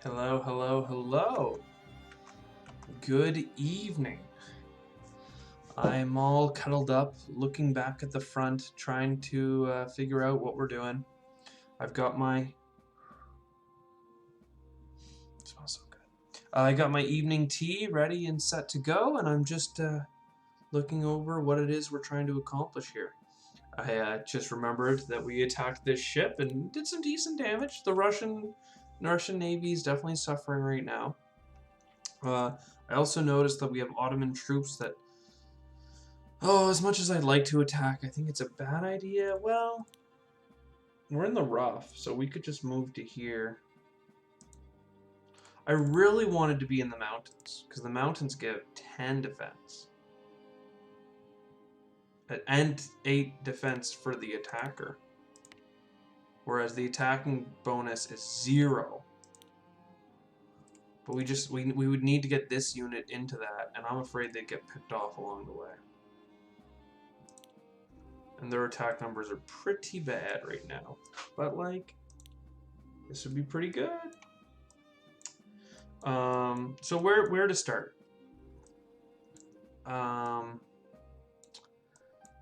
Hello, hello, hello. Good evening. I'm all cuddled up, looking back at the front, trying to figure out what we're doing. I've got my... It smells so good. I got my evening tea ready and set to go, and I'm just looking over what it is we're trying to accomplish here. I just remembered that we attacked this ship and did some decent damage. The Russian Navy is definitely suffering right now. I also noticed that we have Ottoman troops that, oh, as much as I'd like to attack, I think it's a bad idea. Well, we're in the rough, so we could just move to here. I really wanted to be in the mountains, because the mountains give 10 defense. And 8 defense for the attacker. Whereas the attacking bonus is 0. But we would need to get this unit into that, and I'm afraid they'd get picked off along the way. And their attack numbers are pretty bad right now. But, like, this would be pretty good. So where to start?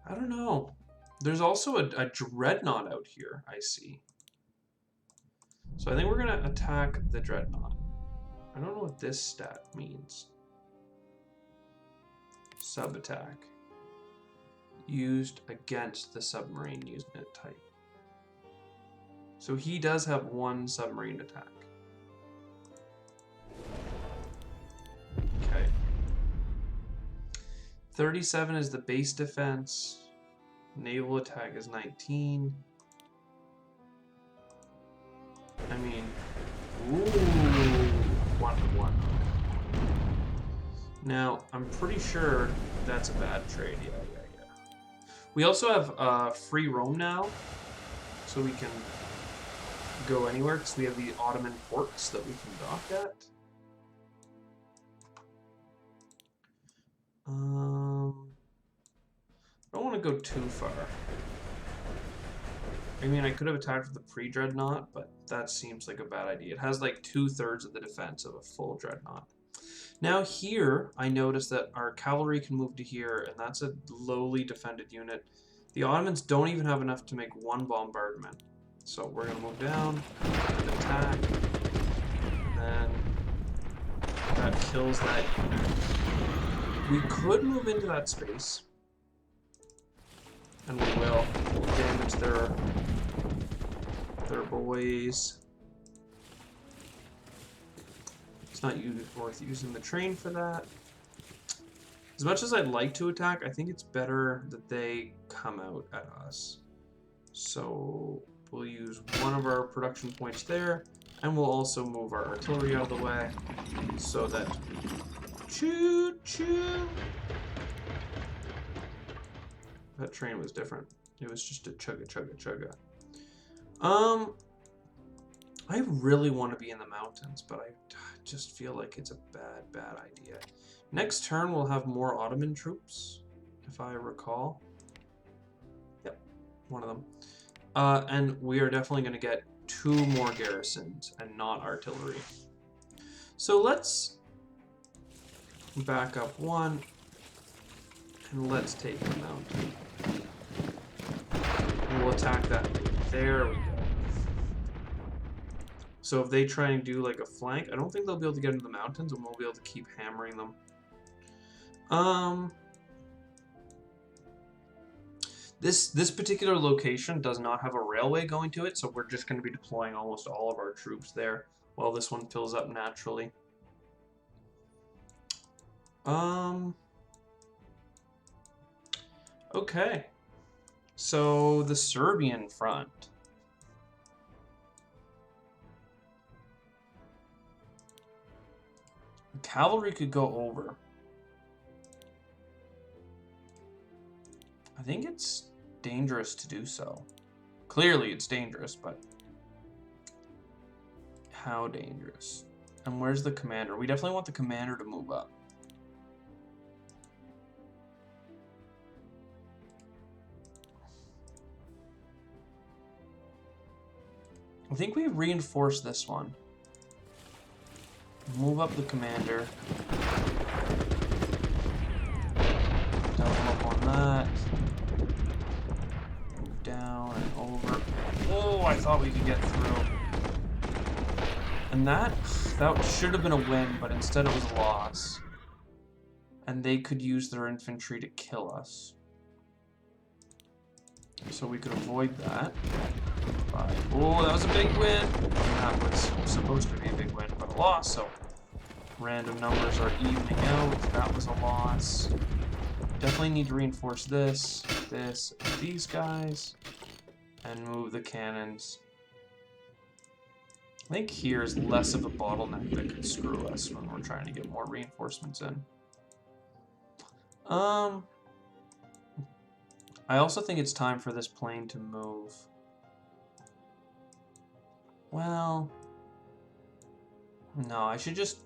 I don't know. There's also a dreadnought out here, I see. So I think we're going to attack the dreadnought. I don't know what this stat means. Sub-attack. Used against the submarine unit type. So he does have 1 submarine attack. Okay. 37 is the base defense. Naval attack is 19. I mean, ooh, 1-1. Now, I'm pretty sure that's a bad trade. Yeah. We also have free roam now, so we can go anywhere because we have the Ottoman ports that we can dock at. I don't want to go too far. I mean, I could have attacked with the pre-dreadnought, but that seems like a bad idea. It has like 2/3 of the defense of a full dreadnought. Now here, I notice that our cavalry can move to here, and that's a lowly defended unit. The Ottomans don't even have enough to make 1 bombardment. So we're going to move down, and attack, and then that kills that unit. We could move into that space, and we will damage their boys. It's not worth using the train for that. As much as I'd like to attack, I think it's better that they come out at us. So we'll use 1 of our production points there, and we'll also move our artillery out of the way so that choo-choo. That train was different. It was just a chugga. I really want to be in the mountains, but I just feel like it's a bad idea. Next turn, we'll have more Ottoman troops, if I recall. Yep, one of them. And we are definitely going to get 2 more garrisons and not artillery. So let's back up 1, and let's take the mountain. And we'll attack that. There we go. So if they try and do like a flank, I don't think they'll be able to get into the mountains, and we'll be able to keep hammering them. This particular location does not have a railway going to it, so we're just going to be deploying almost all of our troops there while this one fills up naturally. Okay. So the Serbian front. Cavalry could go over. I think it's dangerous to do so. Clearly it's dangerous, but how dangerous? And where's the commander? We definitely want the commander to move up. I think we reinforce this one. Move up the commander. Double up on that. Move down and over. Oh, I thought we could get through. And that should have been a win, but instead it was a loss. And they could use their infantry to kill us. So we could avoid that. Oh, that was a big win. That was supposed to be a big win, but a loss, so random numbers are evening out. That was a loss. Definitely need to reinforce this, and these guys, and move the cannons. I think here is less of a bottleneck that could screw us when we're trying to get more reinforcements in. I also think it's time for this plane to move. Well, no, I should just...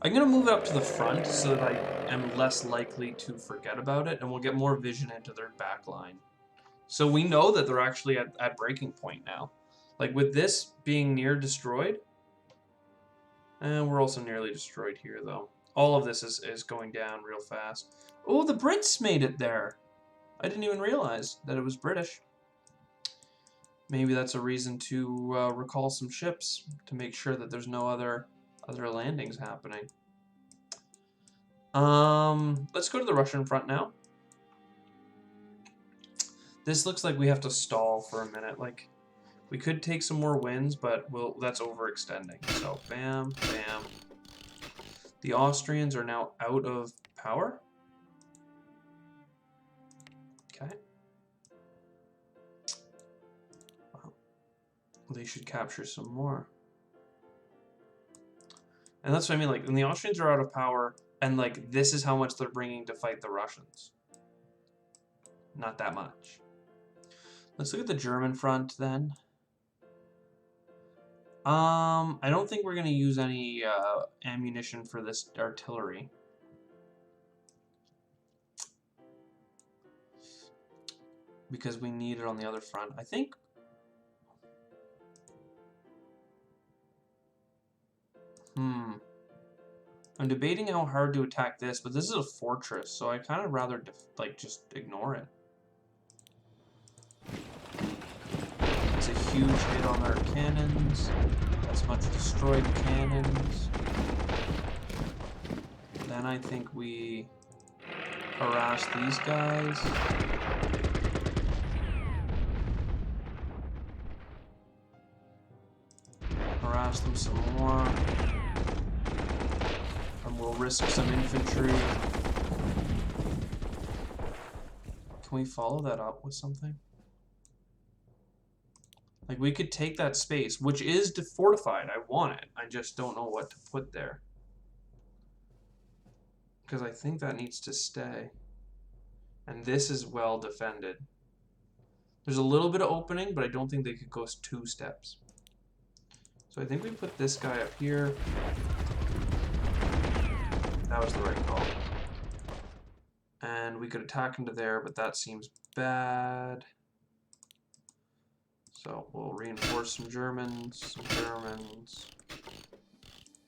I'm going to move it up to the front so that I am less likely to forget about it, and we'll get more vision into their back line. So we know that they're actually at breaking point now. Like, with this being near destroyed, and we're also nearly destroyed here, though. All of this is going down real fast. Oh, the Brits made it there! I didn't even realize that it was British. Maybe that's a reason to recall some ships to make sure that there's no other landings happening. Let's go to the Russian front now. This looks like we have to stall for a minute. Like, we could take some more wins, but that's overextending. So, bam, bam. The Austrians are now out of power. Okay. Wow. They should capture some more. And that's what I mean, like, when the Austrians are out of power, and, like, this is how much they're bringing to fight the Russians. Not that much. Let's look at the German front, then. I don't think we're going to use any ammunition for this artillery. Because we need it on the other front. I think... I'm debating how hard to attack this, but this is a fortress, so I kind of rather just ignore it. It's a huge hit on our cannons. That's much destroyed cannons. Then I think we harass these guys. Harass them some more. And we'll risk some infantry. Can we follow that up with something? Like, we could take that space, which is fortified. I want it. I just don't know what to put there. Because I think that needs to stay. And this is well defended. There's a little bit of opening, but I don't think they could go 2 steps. So I think we put this guy up here. That was the right call. And we could attack into there, but that seems bad. So we'll reinforce some Germans, some Germans,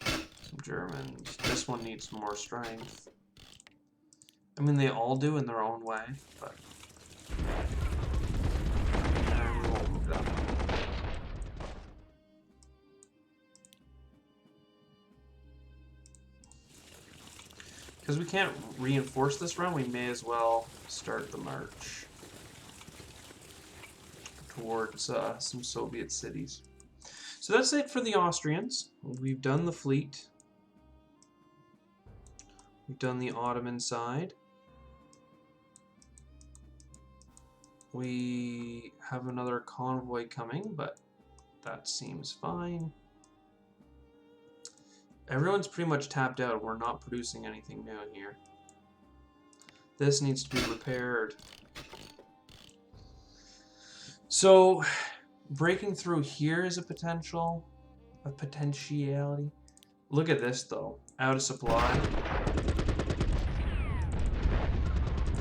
some Germans. This one needs more strength. I mean, they all do in their own way, but... And we won't move that one. Because we can't reinforce this round, we may as well start the march towards some Soviet cities. So that's it for the Austrians. We've done the fleet. We've done the Ottoman side. We have another convoy coming, but that seems fine. Everyone's pretty much tapped out. We're not producing anything new here. This needs to be repaired. So, breaking through here is a potentiality. Look at this, though. Out of supply.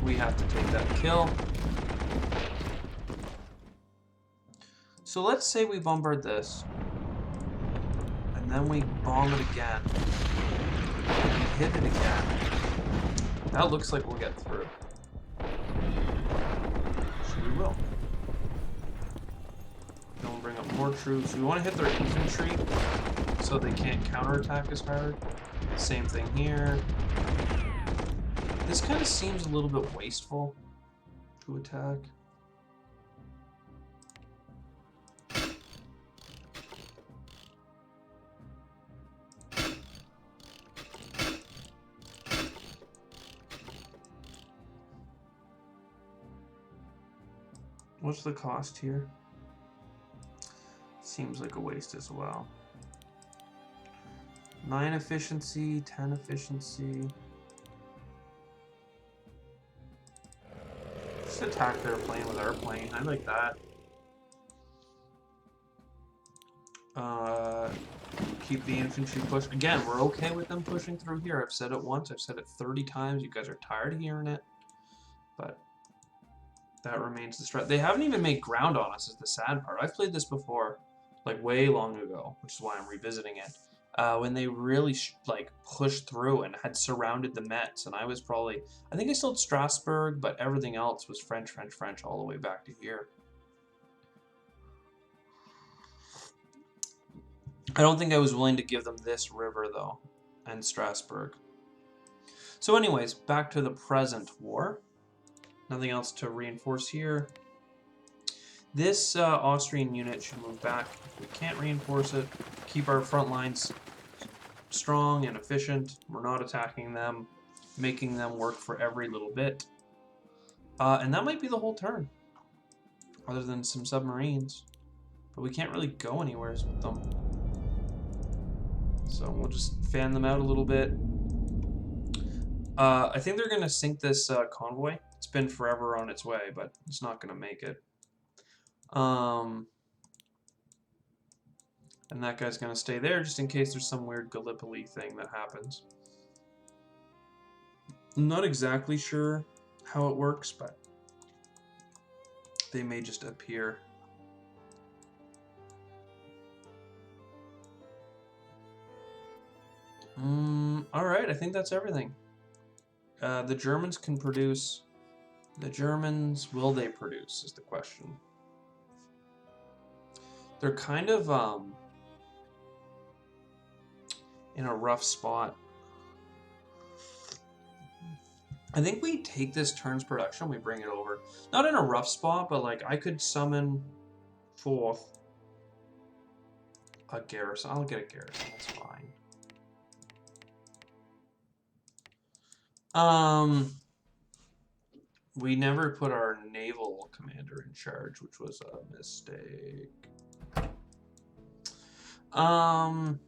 We have to take that kill. So let's say we bombard this. And then we bomb it again. And we hit it again. That looks like we'll get through. So we will. Then we'll bring up more troops. We want to hit their infantry so they can't counterattack as hard. Same thing here. This kind of seems a little bit wasteful to attack. What's the cost here? Seems like a waste as well. 9 efficiency, 10 efficiency. Just attack their plane with our plane. I like that. Keep the infantry push. Again, we're okay with them pushing through here. I've said it once. I've said it 30 times. You guys are tired of hearing it. But that remains the strat. They haven't even made ground on us is the sad part. I've played this before, like way long ago, which is why I'm revisiting it. When they really like pushed through and had surrounded the Mets, and I was probably, I think I still had Strasbourg, but everything else was French, French, French all the way back to here. I don't think I was willing to give them this river though, and Strasbourg. So anyways, back to the present war. Nothing else to reinforce here. This Austrian unit should move back if we can't reinforce it. Keep our front lines strong and efficient. We're not attacking them, making them work for every little bit. And that might be the whole turn, other than some submarines. But we can't really go anywhere with them. So we'll just fan them out a little bit. I think they're going to sink this convoy. It's been forever on its way, but it's not going to make it. And that guy's going to stay there just in case there's some weird Gallipoli thing that happens. I'm not exactly sure how it works, but they may just appear. Alright, I think that's everything. The Germans can produce. The Germans, will they produce, is the question. They're kind of in a rough spot. I think we take this turn's production, we bring it over. Not in a rough spot, but like I could summon forth a garrison. I'll get a garrison, that's fine. We never put our naval commander in charge, which was a mistake. I'm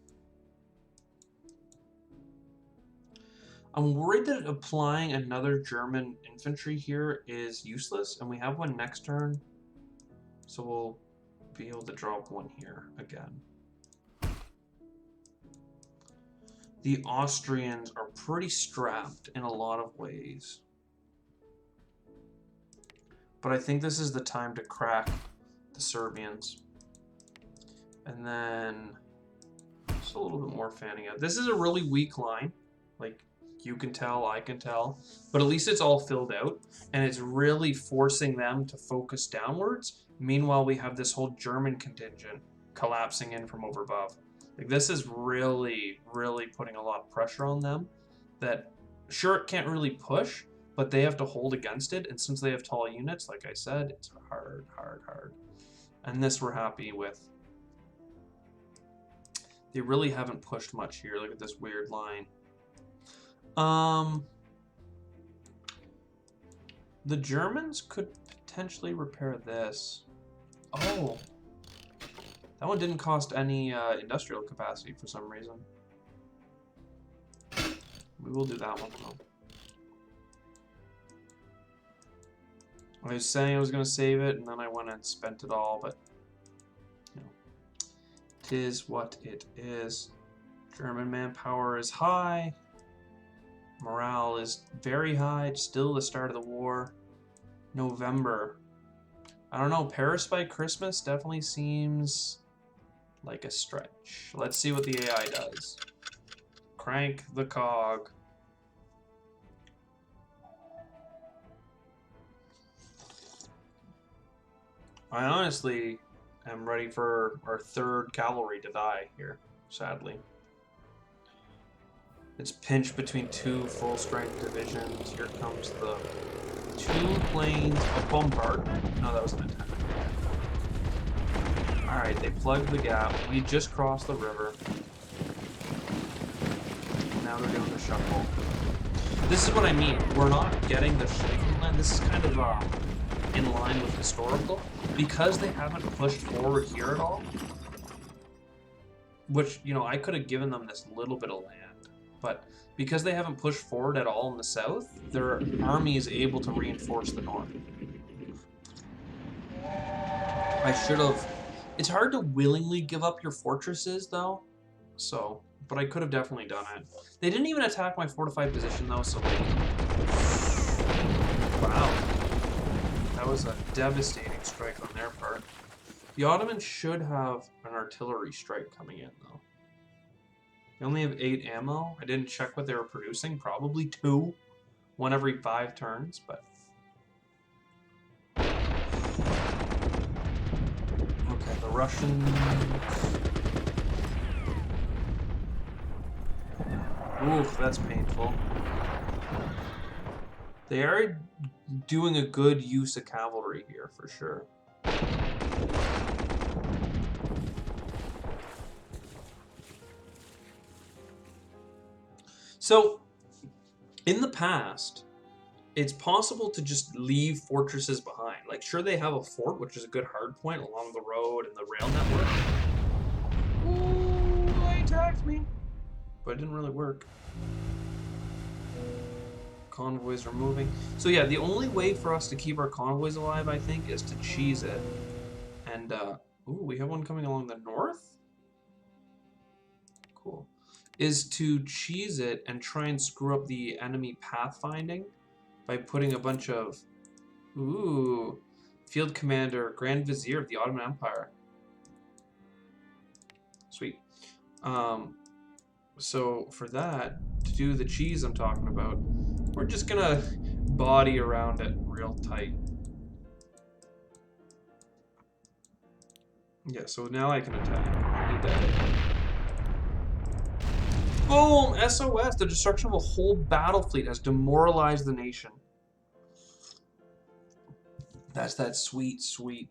worried that applying another German infantry here is useless, and we have one next turn, so we'll be able to drop one here again. The Austrians are pretty strapped in a lot of ways. But I think this is the time to crack the Serbians. And then just a little bit more fanning out. This is a really weak line. Like, you can tell, I can tell. But at least it's all filled out. And it's really forcing them to focus downwards. Meanwhile, we have this whole German contingent collapsing in from over above. Like, this is really, really putting a lot of pressure on them. That, sure, it can't really push, but they have to hold against it. And since they have tall units, like I said, it's hard, hard, hard. And this we're happy with. They really haven't pushed much here. Look at this weird line. The Germans could potentially repair this. Oh. That one didn't cost any industrial capacity for some reason. We will do that one though. I was saying I was going to save it, and then I went and spent it all, but you know, 'tis what it is. German manpower is high. Morale is very high. It's still the start of the war. November. I don't know. Paris by Christmas definitely seems like a stretch. Let's see what the AI does. Crank the cog. I honestly am ready for our third cavalry to die here, sadly. It's pinched between two full-strength divisions. Here comes the two planes of bombardment? No, that was an attack. Alright, they plugged the gap. We just crossed the river. Now they're doing the shuffle. This is what I mean. We're not getting the shaking line. This is kind of in line with historical. Because they haven't pushed forward here at all, which, you know, I could have given them this little bit of land, but because they haven't pushed forward at all in the south, their army is able to reinforce the north. I should have... It's hard to willingly give up your fortresses, though, so... But I could have definitely done it. They didn't even attack my fortified position, though, so, like... Wow. That was a devastating strike on their part. The Ottomans should have an artillery strike coming in, though. They only have 8 ammo. I didn't check what they were producing. Probably 2. 1 every 5 turns, but... Okay, the Russians... Oof, that's painful. They are doing a good use of cavalry here, for sure. So, in the past, it's possible to just leave fortresses behind. Like, sure, they have a fort, which is a good hard point along the road and the rail network. Ooh, they attacked me. But it didn't really work. Convoys are moving. So yeah, the only way for us to keep our convoys alive, I think, is to cheese it. And, ooh, we have one coming along the north? Cool. Is to cheese it and try and screw up the enemy pathfinding by putting a bunch of... Ooh. Field Commander, Grand Vizier of the Ottoman Empire. Sweet. So for that, to do the cheese I'm talking about, we're just gonna body around it real tight. Yeah, so now I can attack. Boom! SOS! The destruction of a whole battle fleet has demoralized the nation. That's that sweet, sweet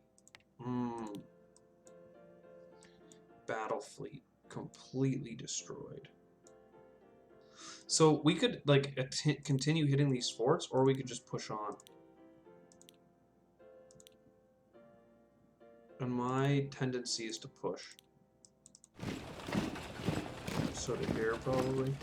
battle fleet. Completely destroyed. So we could like continue hitting these forts, or we could just push on. And my tendency is to push. So to here, probably.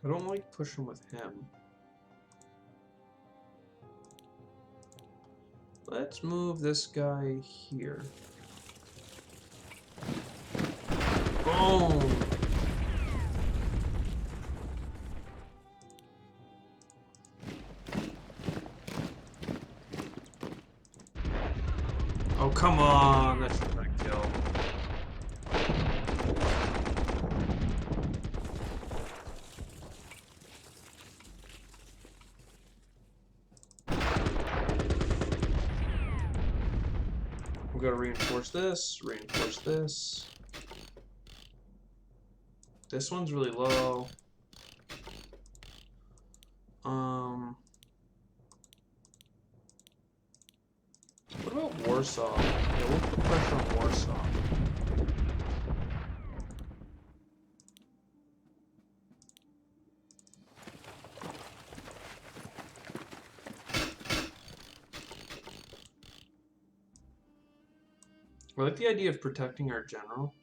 I don't like pushing with him. Let's move this guy here. Boom! Oh, come on! That should have been a kill. We gotta reinforce this, reinforce this. This one's really low. What about Warsaw? Yeah, we'll put pressure on Warsaw. I like the idea of protecting our general,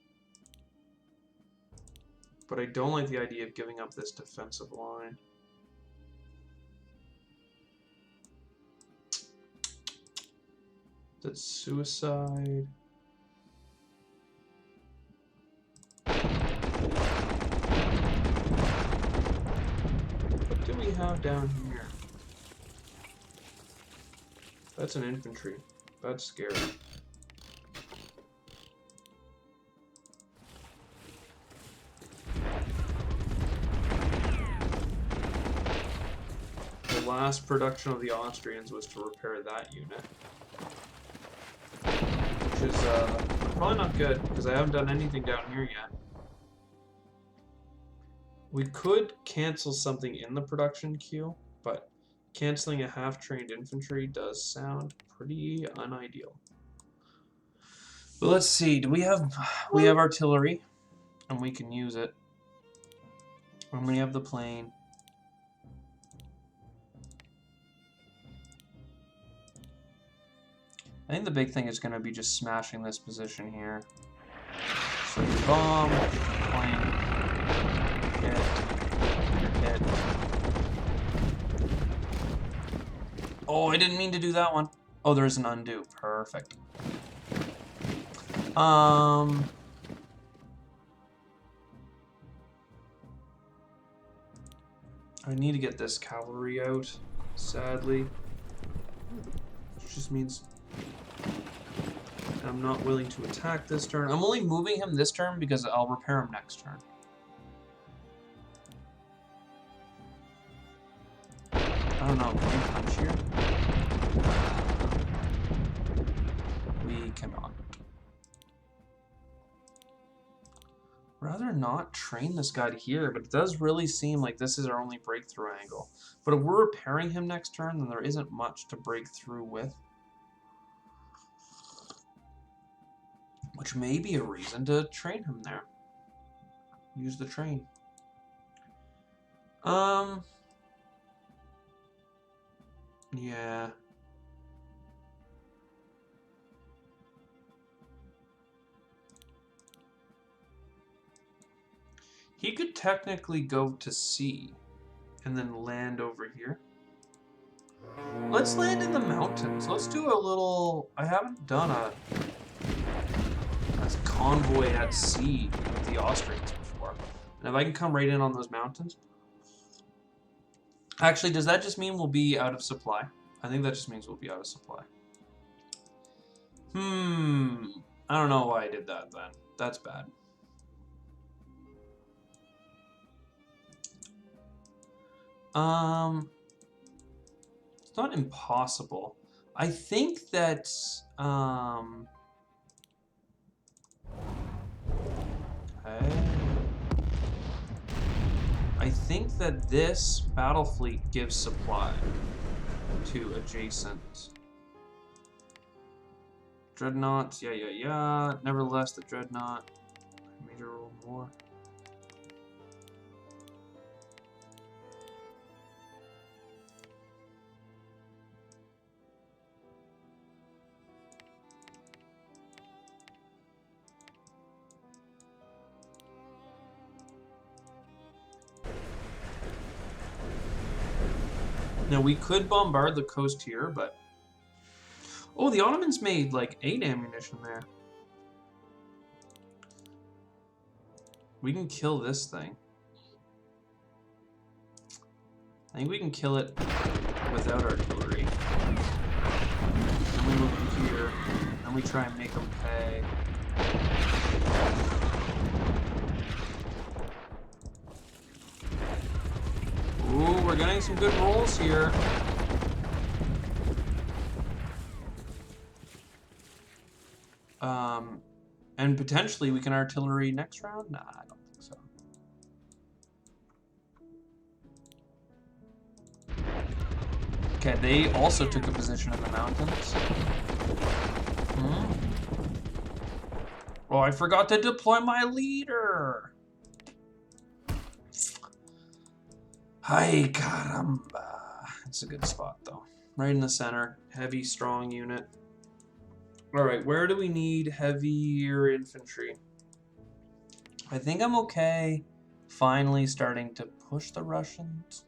but I don't like the idea of giving up this defensive line. That's suicide. down here? That's an infantry. That's scary. The last production of the Austrians was to repair that unit. Which is probably not good, because I haven't done anything down here yet. We could cancel something in the production queue, but canceling a half-trained infantry does sound pretty unideal. But let's see, we have artillery, and we can use it. And we have the plane. I think the big thing is going to be just smashing this position here. So you bomb, plane, hit. Oh, I didn't mean to do that one. Oh, there's an undo. Perfect. I need to get this cavalry out, sadly. Which just means I'm not willing to attack this turn. I'm only moving him this turn because I'll repair him next turn. I don't know, can we punch here? We cannot. Rather not train this guy to here, but it does really seem like this is our only breakthrough angle. But if we're repairing him next turn, then there isn't much to break through with. Which may be a reason to train him there. Use the train. Yeah. He could technically go to C and then land over here. Let's land in the mountains. Let's do a little... I haven't done a convoy at sea with the Austrians before. And if I can come right in on those mountains... Actually, does that just mean we'll be out of supply? I think that just means we'll be out of supply. I don't know why I did that then. That's bad. It's not impossible. I think that, okay. I think that this battle fleet gives supply to adjacent dreadnoughts. Yeah. Nevertheless, the dreadnought major role more. Now, we could bombard the coast here, but... Oh, the Ottomans made, like, 8 ammunition there. We can kill this thing. I think we can kill it without artillery. Then we move them here, and we try and make them pay. Ooh, we're getting some good rolls here. And potentially we can artillery next round? Nah, I don't think so. Okay, they also took a position in the mountains. Oh, I forgot to deploy my leader! Ay, caramba. It's a good spot, though. Right in the center. Heavy, strong unit. Alright, where do we need heavier infantry? I think I'm okay finally starting to push the Russians.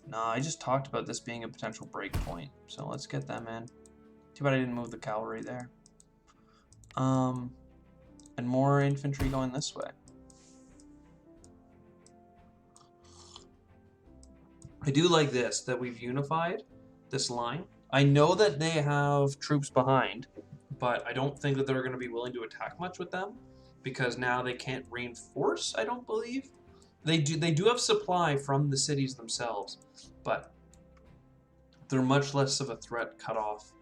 Nah, I just talked about this being a potential break point, so let's get them in. Too bad I didn't move the cavalry there. And more infantry going this way. I do like this, that we've unified this line. I know that they have troops behind, but I don't think that they're going to be willing to attack much with them because now they can't reinforce, I don't believe. They do have supply from the cities themselves, but they're much less of a threat cut off.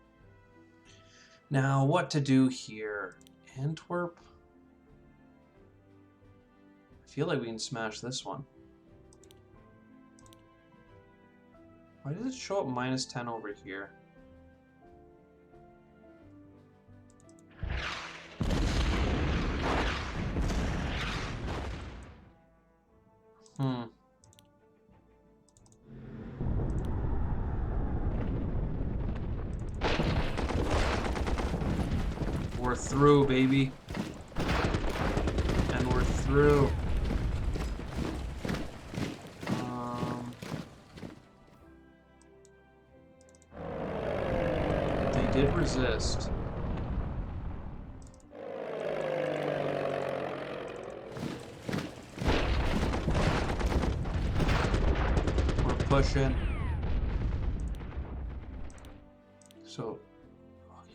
Now, what to do here? Antwerp? I feel like we can smash this one. Why does it show up -10 over here? We're through, baby. And we're through. They did resist. We're pushing. So,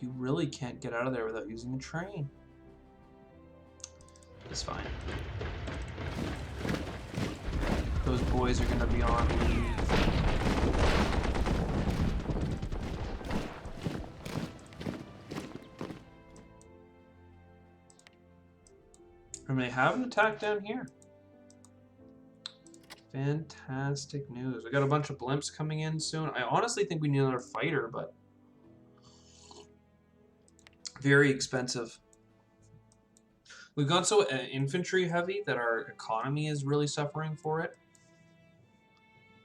you really can't get out of there without using a train. It's fine. Those boys are going to be on leave. And they have an attack down here. Fantastic news. We got a bunch of blimps coming in soon. I honestly think we need another fighter, but very expensive. We've gone so infantry heavy that our economy is really suffering for it.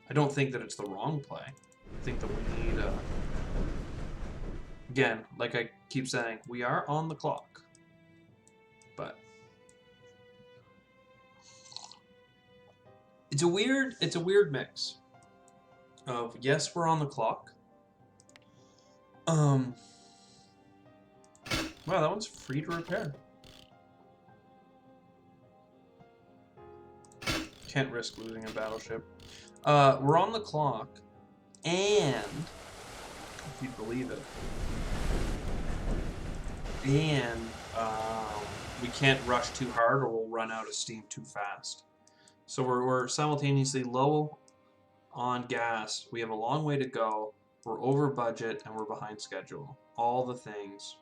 I don't think that it's the wrong play. I think that we need, again, like I keep saying, we are on the clock. But it's a weird mix of, yes, we're on the clock. Wow, that one's free to repair. Can't risk losing a battleship. We're on the clock, and if you believe it, and we can't rush too hard or we'll run out of steam too fast. So we're simultaneously low on gas. We have a long way to go. We're over budget and we're behind schedule. All the things.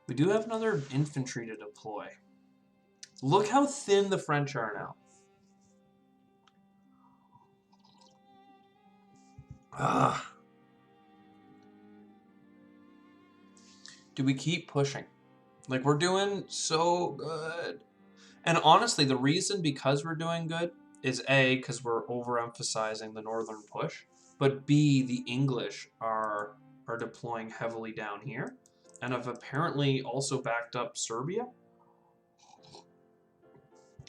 We do have another infantry to deploy. Look how thin the French are now. Ugh. Do we keep pushing? Like, we're doing so good. And honestly, the reason because we're doing good is A, because we're overemphasizing the northern push, but B, the English are deploying heavily down here and have apparently also backed up Serbia.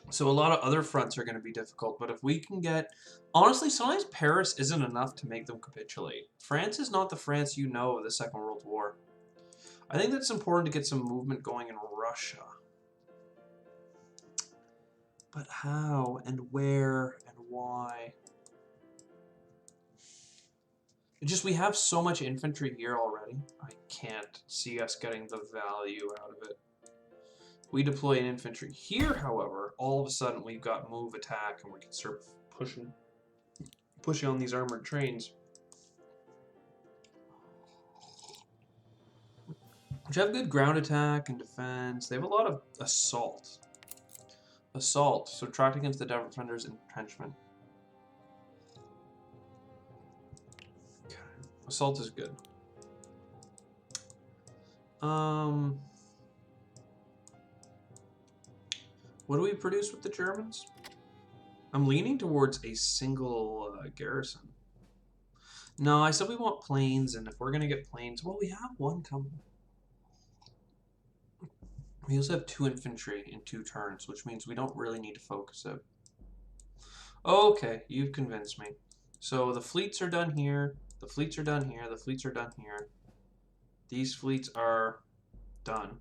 So a lot of other fronts are going to be difficult, but if we can get... Honestly, sometimes Paris isn't enough to make them capitulate. France is not the France you know of the Second World War. I think that's important to get some movement going in Russia. But how and where and why? We have so much infantry here already. I can't see us getting the value out of it. We deploy an infantry here, however, all of a sudden we've got move attack and we can start pushing on these armored trains. Which have good ground attack and defense. They have a lot of assault. Assault, subtract against the defender's entrenchment. Okay. Assault is good. What do we produce with the Germans? I'm leaning towards a single garrison. No, I said we want planes, and if we're going to get planes... Well, we have one coming. We also have 2 infantry in 2 turns, which means we don't really need to focus it. Okay, you've convinced me. So the fleets are done here. The fleets are done here. The fleets are done here. These fleets are done.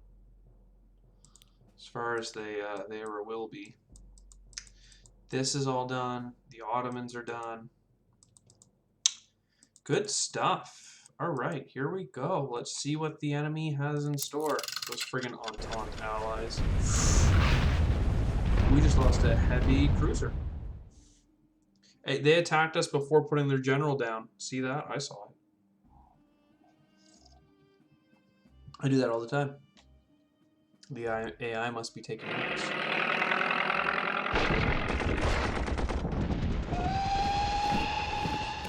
As far as they ever will be. This is all done. The Ottomans are done. Good stuff. All right, here we go. Let's see what the enemy has in store. Those friggin' Entente allies. We just lost a heavy cruiser. Hey, they attacked us before putting their general down. See that? I saw it. I do that all the time. The AI must be taking notes.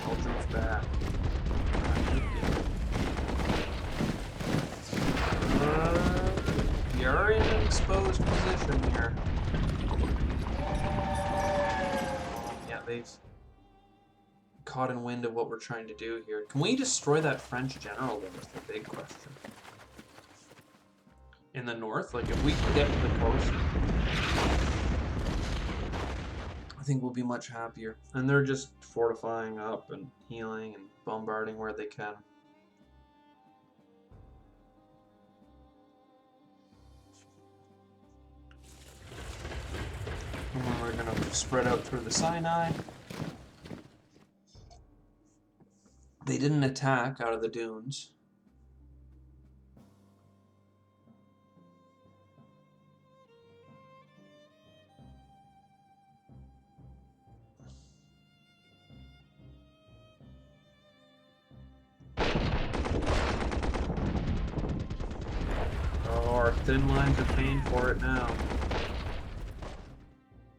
Belgium's back. We are in an exposed position here. Yeah, they've caught in wind of what we're trying to do here. Can we destroy that French general? That was the big question. In the north, like if we can get to the coast, I think we'll be much happier. And they're just fortifying up and healing and bombarding where they can. And then we're going to spread out through the Sinai. They didn't attack out of the dunes. Oh, our thin lines are paying for it now.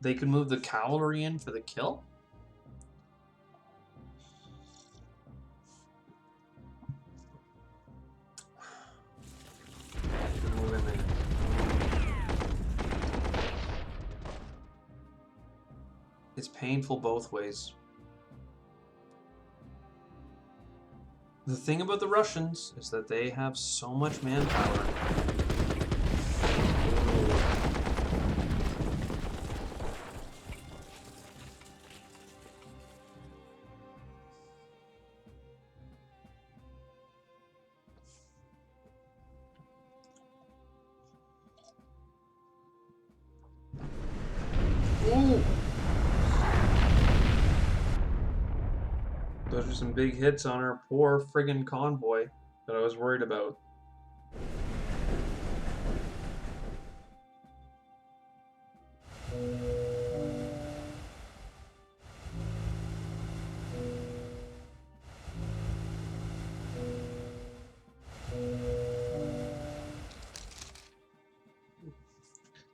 They can move the cavalry in for the kill? It's painful both ways. The thing about the Russians is that they have so much manpower. Ooh. Those are some big hits on our poor friggin' convoy that I was worried about.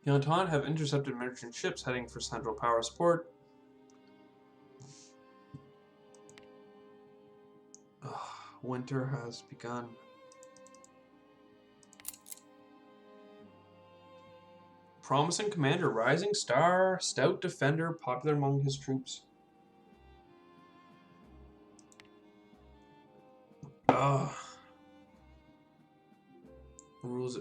The Entente have intercepted merchant ships heading for Central Powers Port. Winter has begun. Promising commander, rising star, stout defender, popular among his troops. Rules.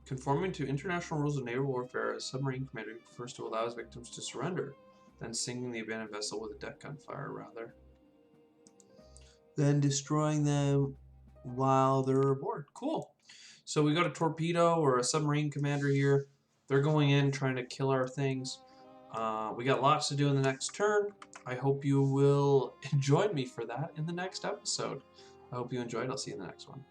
Conforming to international rules of naval warfare, a submarine commander prefers to allow his victims to surrender than sinking the abandoned vessel with a deck gun fire, rather than destroying them while they're aboard. Cool. So we got a torpedo or a submarine commander here. They're going in trying to kill our things. We got lots to do in the next turn. I hope you will join me for that in the next episode. I hope you enjoyed. I'll see you in the next one.